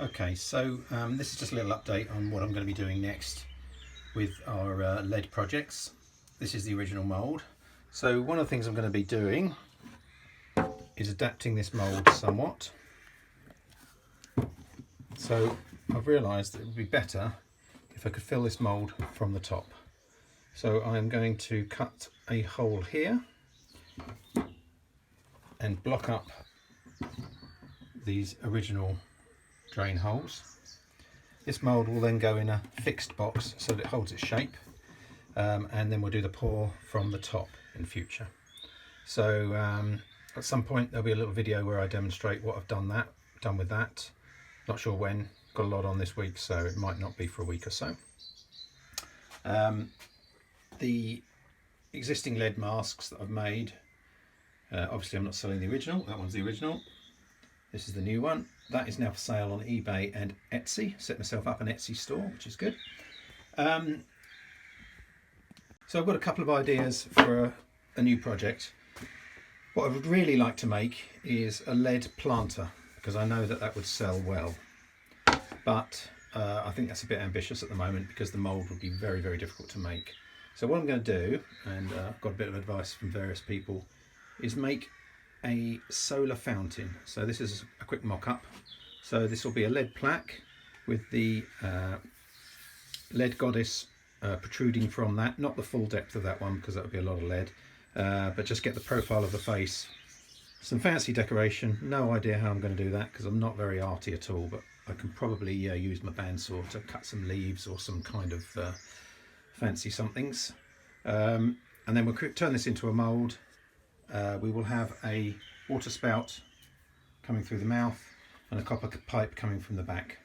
Okay, so this is just a little update on what I'm going to be doing next with our lead projects. This is the original mould. So one of the things I'm going to be doing is adapting this mould somewhat. So I've realised that it would be better if I could fill this mould from the top. So I'm going to cut a hole here and block up these original drain holes. This mould will then go in a fixed box so that it holds its shape, and then we'll do the pour from the top in future. So at some point there'll be a little video where I demonstrate what I've done with that. Not sure when, got a lot on this week, so it might not be for a week or so. The existing lead masks that I've made, obviously I'm not selling the original, that one's the original. This is the new one. That is now for sale on eBay and Etsy. Set myself up an Etsy store, which is good. So I've got a couple of ideas for a new project. What I would really like to make is a lead planter, because I know that would sell well. But I think that's a bit ambitious at the moment because the mould would be very, very difficult to make. So what I'm going to do, and I've got a bit of advice from various people, is make a solar fountain. So this is a quick mock-up. So this will be a lead plaque with the lead goddess protruding from that, not the full depth of that one because that would be a lot of lead, but just get the profile of the face. Some fancy decoration. No idea how I'm going to do that because I'm not very arty at all, but I can probably use my bandsaw to cut some leaves or some kind of fancy somethings. And then we'll turn this into a mould. We will have a water spout coming through the mouth and a copper pipe coming from the back.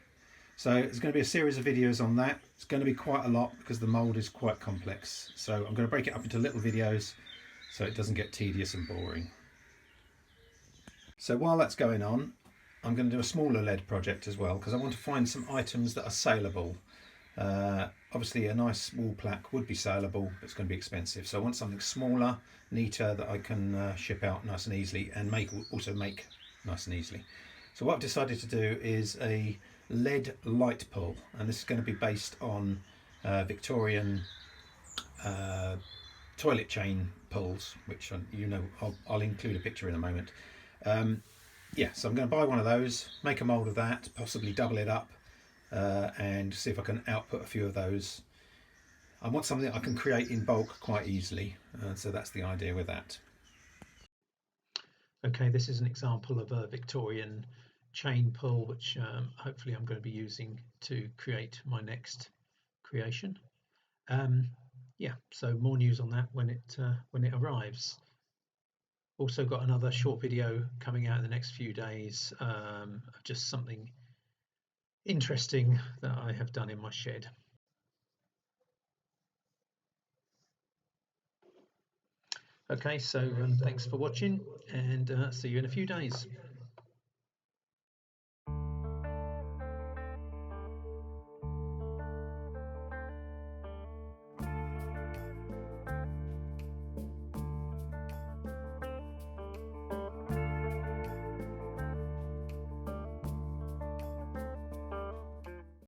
So there's going to be a series of videos on that. It's going to be quite a lot because the mould is quite complex. So I'm going to break it up into little videos so it doesn't get tedious and boring. So while that's going on, I'm going to do a smaller lead project as well because I want to find some items that are saleable. Obviously a nice wall plaque would be saleable, but it's going to be expensive. So I want something smaller, neater, that I can ship out nice and easily and also make nice and easily. So what I've decided to do is a lead light pull, and this is going to be based on Victorian toilet chain pulls, which I'll include a picture in a moment. Yeah, so I'm going to buy one of those, make a mould of that, possibly double it up, and see if I can output a few of those. I want something that I can create in bulk quite easily, so that's the idea with that. Okay, this is an example of a Victorian chain pull, which hopefully I'm going to be using to create my next creation. Yeah, so more news on that when it arrives. Also got another short video coming out in the next few days of just something interesting that I have done in my shed. Okay, so thanks for watching, and see you in a few days.